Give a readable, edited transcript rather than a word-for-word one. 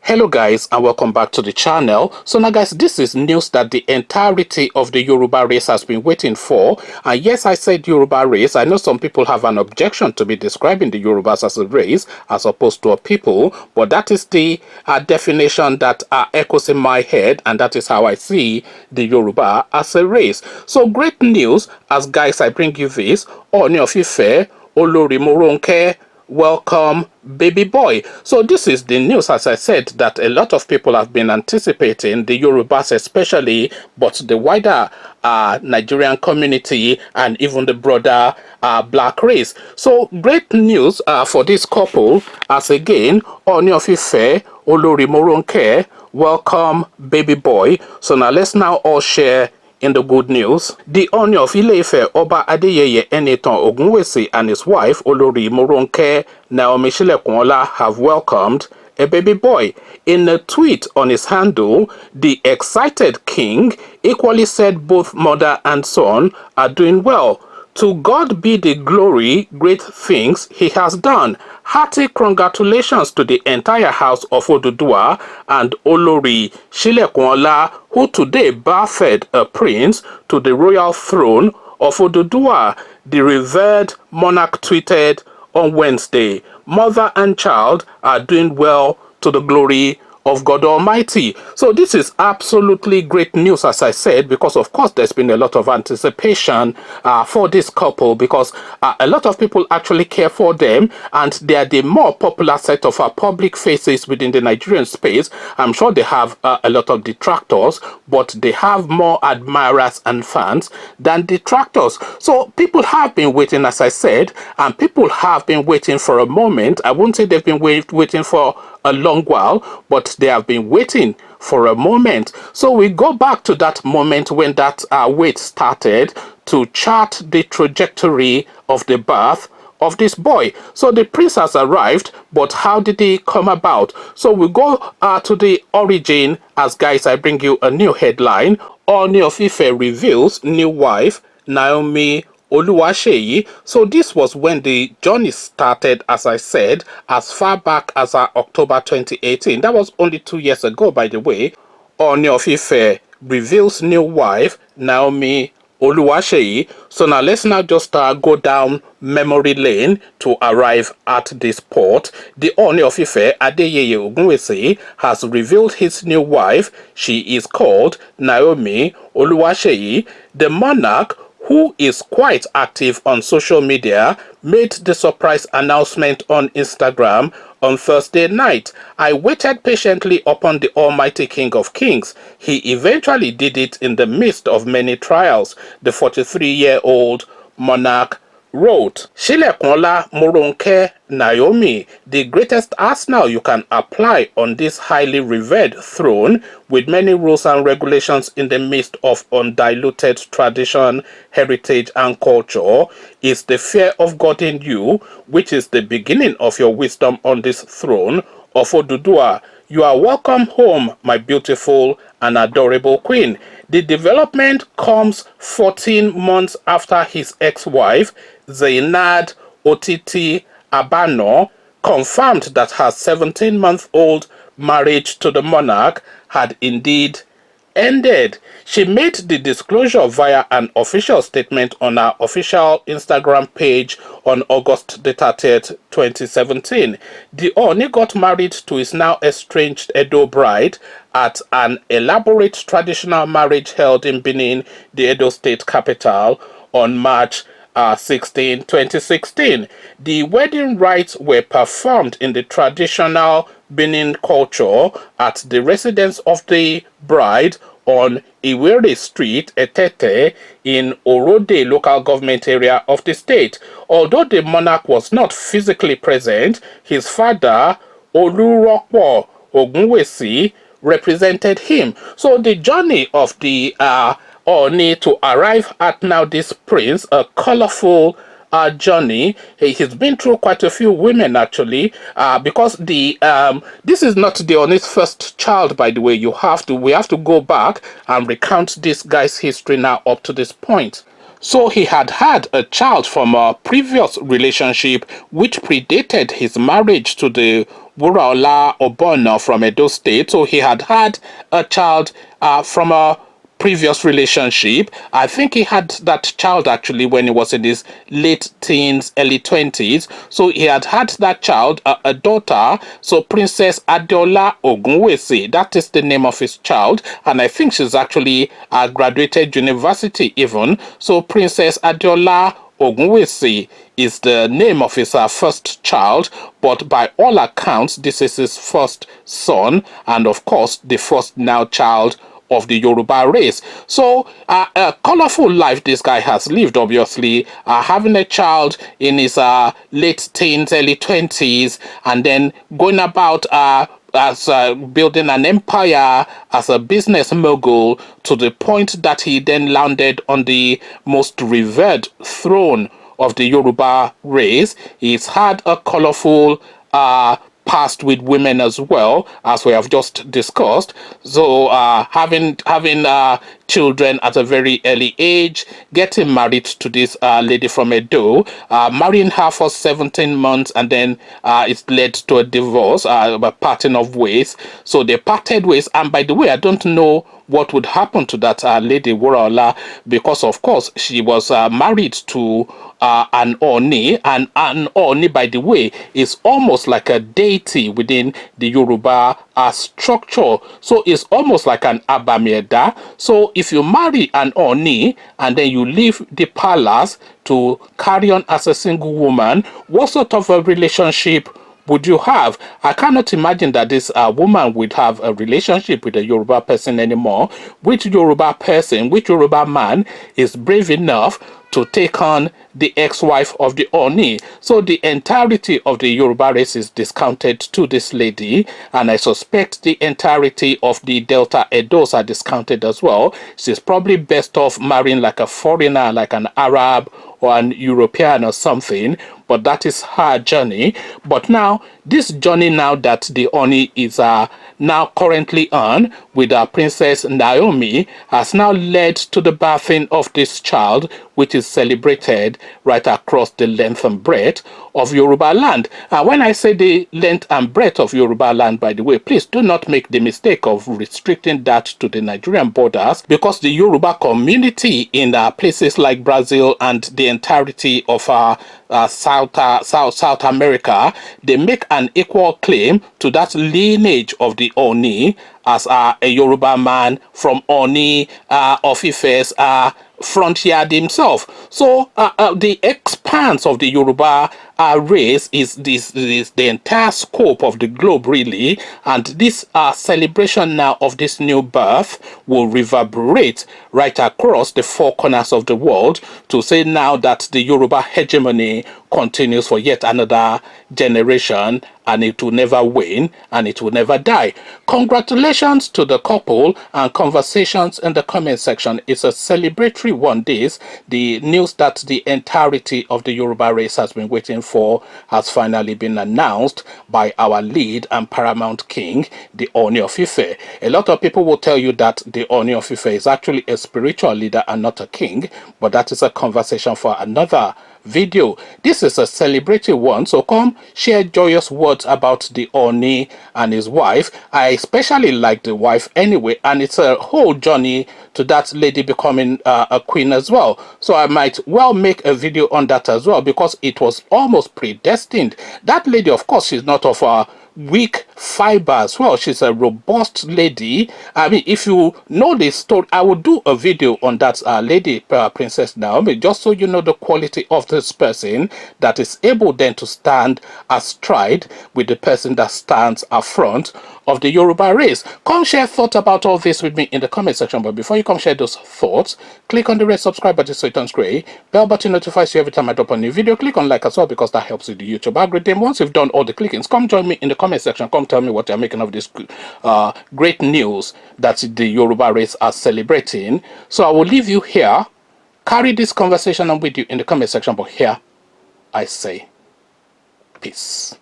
Hello guys, and welcome back to the channel. So now guys, this is news that the entirety of the Yoruba race has been waiting for. And yes, I said Yoruba race. I know some people have an objection to be describing the Yorubas as a race as opposed to a people, but that is the definition that echoes in my head, and that is how I see the Yoruba as a race. So great news, as guys I bring you this. Ooni of Ife, Olori Moronke, welcome baby boy. So this is the news, as I said, that a lot of people have been anticipating, the Yorubas especially, but the wider Nigerian community and even the broader black race. So great news for this couple, as again, Ooni of Ife, Olori Moronke, welcome baby boy. So now let's now all share in the good news. The Ooni of Ile-Ife, Oba Adeyeye Enitan Ogunwusi, and his wife, Olori Moronke Naomi Shilekunla, have welcomed a baby boy. In a tweet on his handle, the excited king equally said both mother and son are doing well. To God be the glory, great things he has done. Hearty congratulations to the entire house of Odudua and Olori Shilekunla, who today birthed a prince to the royal throne of Odudua. The revered monarch tweeted on Wednesday, "Mother and child are doing well to the glory of God Almighty." So this is absolutely great news, as I said, because of course there's been a lot of anticipation for this couple, because a lot of people actually care for them, and they are the more popular set of public faces within the Nigerian space. I'm sure they have a lot of detractors, but they have more admirers and fans than detractors. So people have been waiting, as I said, and people have been waiting for a moment. I won't say they've been waiting for a long while, but they have been waiting for a moment. So we go back to that moment when that wait started to chart the trajectory of the birth of this boy. So the prince has arrived, but how did he come about? So we go to the origin, as guys I bring you a new headline. Ooni of Ife reveals new wife Naomi Oluwaseyi. So this was when the journey started, as I said, as far back as October 2018. That was only 2 years ago, by the way. Ooni of Ife reveals new wife Naomi Oluwaseyi. So now let's now just go down memory lane to arrive at this port. The Ooni of Ife, Adeyeye Ogunwusi, has revealed his new wife. She is called Naomi Oluwaseyi. The monarch, who is quite active on social media, made the surprise announcement on Instagram on Thursday night. "I waited patiently upon the Almighty King of Kings. He eventually did it in the midst of many trials," the 43-year-old monarch wrote. Shilekunla Moronke Naomi, the greatest arsenal you can apply on this highly revered throne, with many rules and regulations in the midst of undiluted tradition, heritage, and culture, is the fear of God in you, which is the beginning of your wisdom on this throne of Odudua. You are welcome home, my beautiful and adorable queen. The development comes 14 months after his ex-wife, Zainad Otiti Abano, confirmed that her 17-month-old marriage to the monarch had indeed ended. She made the disclosure via an official statement on her official Instagram page on August the 30th, 2017. The Ooni got married to his now estranged Edo bride at an elaborate traditional marriage held in Benin, the Edo state capital, on March 16, 2016. The wedding rites were performed in the traditional Benin culture at the residence of the bride on Iwere Street, Etete, in Orode local government area of the state. Although the monarch was not physically present, his father, Oluropo Ogunwusi, represented him. So the journey of the Ooni to arrive at now this prince, a colorful journey. He's been through quite a few women, actually, because the this is not the Ooni's first child, by the way. We have to go back and recount this guy's history now up to this point. So he had had a child from a previous relationship which predated his marriage to the Wuraola Obono from Edo State. So he had had a child from a previous relationship. I think he had that child actually when he was in his late teens, early 20s. So he had that child, a daughter. So Princess Adeola Ogunwusi, that is the name of his child. And I think she's actually graduated university even. So Princess Adeola Ogunwusi is the name of his first child, but by all accounts, this is his first son, and of course, the first now child of the Yoruba race. So a colorful life this guy has lived, obviously, having a child in his late teens, early 20s, and then going about as building an empire as a business mogul to the point that he then landed on the most revered throne of the Yoruba race. He's had a colorful past with women as well, as we have just discussed. So having children at a very early age, getting married to this lady from Edo, marrying her for 17 months, and then it led to a divorce, a parting of ways. So they parted ways, and by the way, I don't know what would happen to that lady Wuraola, because of course she was married to an Ooni, and an Ooni, by the way, is almost like a deity within the Yoruba structure. So it's almost like an Abamieda. So if you marry an Ooni and then you leave the palace to carry on as a single woman, what sort of a relationship would you have? I cannot imagine that this woman would have a relationship with a Yoruba person anymore. Which Yoruba person, which Yoruba man is brave enough to take on the ex-wife of the Oni? So the entirety of the Yoruba race is discounted to this lady, and I suspect the entirety of the Delta Edos are discounted as well. She's probably best off marrying like a foreigner, like an Arab or an European or something, but that is her journey. But now, this journey now that the Oni is now currently on with Princess Naomi has now led to the birthing of this child, which is celebrated right across the length and breadth of Yoruba land. When I say the length and breadth of Yoruba land, by the way, please do not make the mistake of restricting that to the Nigerian borders, because the Yoruba community in places like Brazil and the entirety of South America, they make an equal claim to that lineage of the Oni as a Yoruba man from Ooni of Ife's frontier himself. So the expanse of the Yoruba race is the entire scope of the globe, really, and this celebration now of this new birth will reverberate right across the four corners of the world to say now that the Yoruba hegemony continues for yet another generation, and it will never wane and it will never die. Congratulations to the couple, and conversations in the comment section. It's a celebratory one. This, the news that the entirety of the Yoruba race has been waiting for, has finally been announced by our lead and paramount king, the Ooni of Ife. A lot of people will tell you that the Ooni of Ife is actually a spiritual leader and not a king, but that is a conversation for another video. This is a celebratory one, so come share joyous words about the Ooni and his wife. I especially like the wife anyway, and it's a whole journey to that lady becoming a queen as well. So I might well make a video on that as well, because it was almost predestined. That lady, of course, she's not of a weak fiber as well. She's a robust lady. I mean, if you know this story, I will do a video on that lady, Princess Naomi, just so you know the quality of this person that is able then to stand astride with the person that stands up front of the Yoruba race. Come share thoughts about all this with me in the comment section, but before you come share those thoughts, click on the red subscribe button so it turns gray. Bell button notifies you every time I drop a new video. Click on like as well, because that helps with the YouTube algorithm. Once you've done all the clickings, come join me in the comment section. Come tell me what you're making of this great news that the Yoruba race are celebrating. So I will leave you here. Carry this conversation on with you in the comment section, but here I say peace.